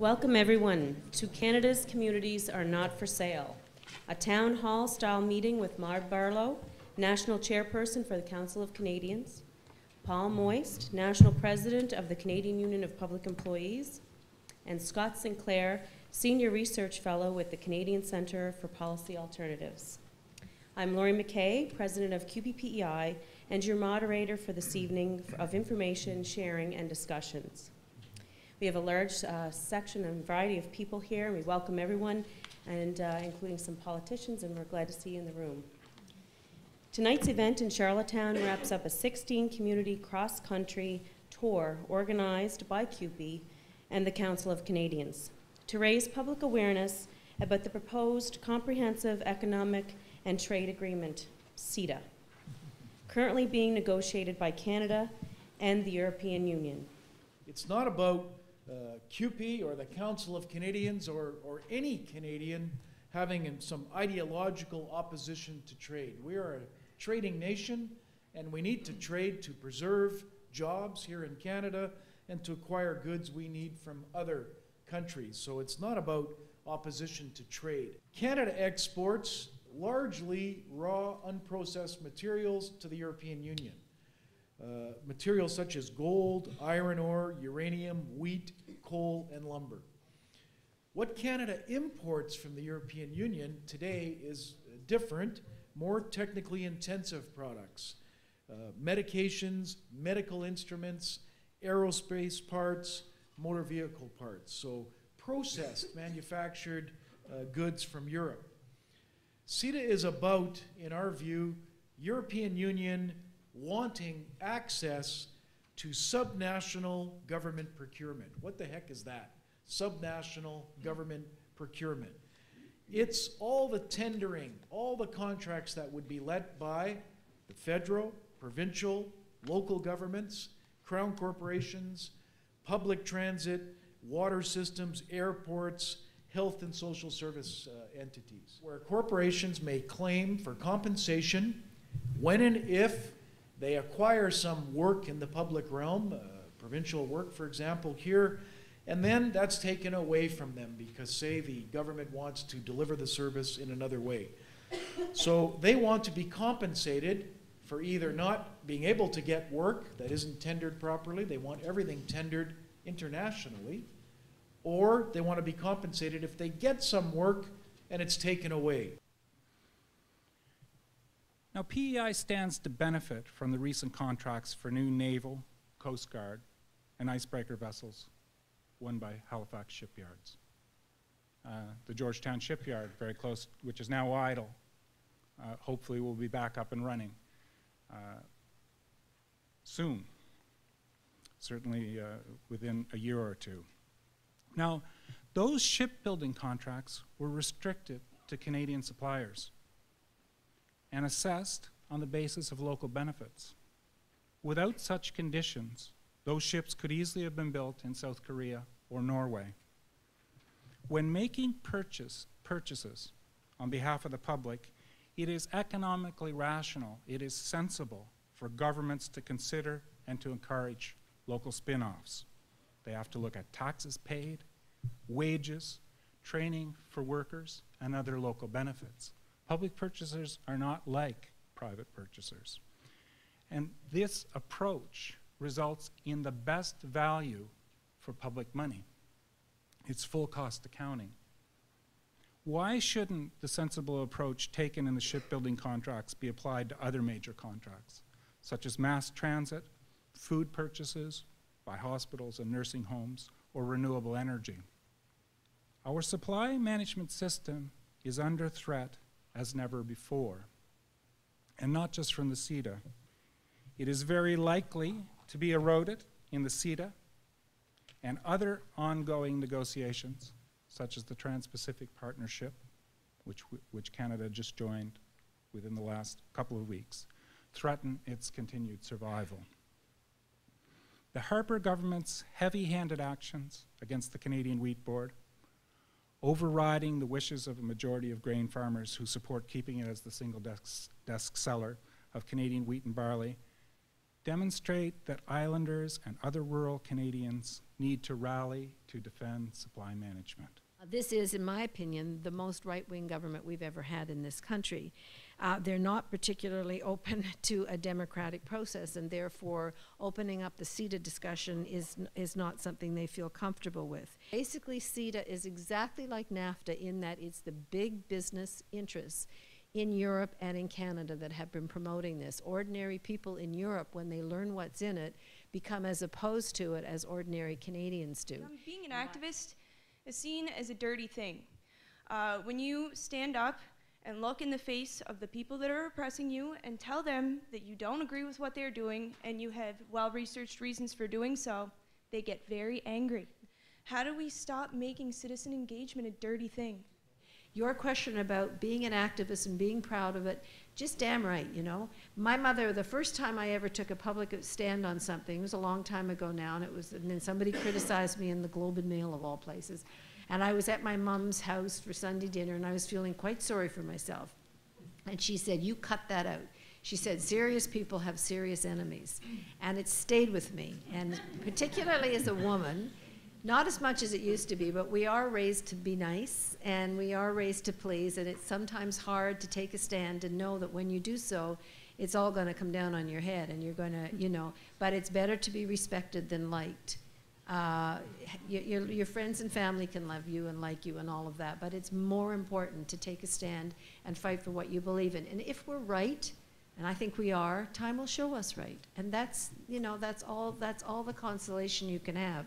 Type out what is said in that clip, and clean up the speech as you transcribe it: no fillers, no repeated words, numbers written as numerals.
Welcome everyone to Canada's Communities Are Not for Sale, a town hall style meeting with Marg Barlow, National Chairperson for the Council of Canadians, Paul Moist, National President of the Canadian Union of Public Employees, and Scott Sinclair, Senior Research Fellow with the Canadian Centre for Policy Alternatives. I'm Laurie McKay, President of QBPEI, and your moderator for this evening of information, sharing, and discussions. We have a large section and variety of people here, and we welcome everyone, and including some politicians, and we're glad to see you in the room. Tonight's event in Charlottetown wraps up a 16-community cross-country tour organized by CUPE and the Council of Canadians to raise public awareness about the proposed Comprehensive Economic and Trade Agreement, CETA, currently being negotiated by Canada and the European Union. It's not about CUPE or the Council of Canadians or any Canadian having some ideological opposition to trade. We are a trading nation, and we need to trade to preserve jobs here in Canada and to acquire goods we need from other countries. So it's not about opposition to trade. Canada exports largely raw, unprocessed materials to the European Union. Materials such as gold, iron ore, uranium, wheat, coal, and lumber. What Canada imports from the European Union today is different, more technically intensive products. Medications, medical instruments, aerospace parts, motor vehicle parts. So processed, manufactured goods from Europe. CETA is about, in our view, European Union wanting access to subnational government procurement. What the heck is that? Subnational government procurement. It's all the tendering, all the contracts that would be led by the federal, provincial, local governments, crown corporations, public transit, water systems, airports, health and social service entities, where corporations may claim for compensation when and if they acquire some work in the public realm, provincial work, for example, here, and then that's taken away from them because, say, the government wants to deliver the service in another way. So they want to be compensated for either not being able to get work that isn't tendered properly, they want everything tendered internationally, or they want to be compensated if they get some work and it's taken away. Now, PEI stands to benefit from the recent contracts for new naval, Coast Guard, and icebreaker vessels won by Halifax shipyards. The Georgetown shipyard, very close, which is now idle, hopefully will be back up and running soon, certainly within a year or two. Now, those shipbuilding contracts were restricted to Canadian suppliers and assessed on the basis of local benefits. Without such conditions, those ships could easily have been built in South Korea or Norway. When making purchases on behalf of the public, it is economically rational, it is sensible for governments to consider and to encourage local spin-offs. They have to look at taxes paid, wages, training for workers, and other local benefits. Public purchasers are not like private purchasers. And this approach results in the best value for public money. It's full cost accounting. Why shouldn't the sensible approach taken in the shipbuilding contracts be applied to other major contracts, such as mass transit, food purchases by hospitals and nursing homes, or renewable energy? Our supply management system is under threat as never before, and not just from the CETA. It is very likely to be eroded in the CETA and other ongoing negotiations, such as the Trans-Pacific Partnership, which Canada just joined within the last couple of weeks, threaten its continued survival. The Harper government's heavy-handed actions against the Canadian Wheat Board, overriding the wishes of a majority of grain farmers who support keeping it as the single desk seller of Canadian wheat and barley, demonstrate that islanders and other rural Canadians need to rally to defend supply management. This is, in my opinion, the most right-wing government we've ever had in this country. They're not particularly open to a democratic process, and therefore opening up the CETA discussion is not something they feel comfortable with. Basically, CETA is exactly like NAFTA in that it's the big business interests in Europe and in Canada that have been promoting this. Ordinary people in Europe, when they learn what's in it, become as opposed to it as ordinary Canadians do. Being an activist is seen as a dirty thing. When you stand up and look in the face of the people that are oppressing you and tell them that you don't agree with what they're doing and you have well-researched reasons for doing so, they get very angry. How do we stop making citizen engagement a dirty thing? Your question about being an activist and being proud of it, just damn right, you know. My mother, the first time I ever took a public stand on something, it was a long time ago now, and then somebody criticized me in the Globe and Mail of all places. And I was at my mom's house for Sunday dinner, and I was feeling quite sorry for myself. And she said, "You cut that out." She said, "Serious people have serious enemies." And it stayed with me. And particularly as a woman, not as much as it used to be, but we are raised to be nice, and we are raised to please, and it's sometimes hard to take a stand and know that when you do so, it's all going to come down on your head, and you're going to, you know, but it's better to be respected than liked. Your friends and family can love you and like you and all of that, but it's more important to take a stand and fight for what you believe in. And if we're right, and I think we are, time will show us right. And that's, you know, that's all the consolation you can have.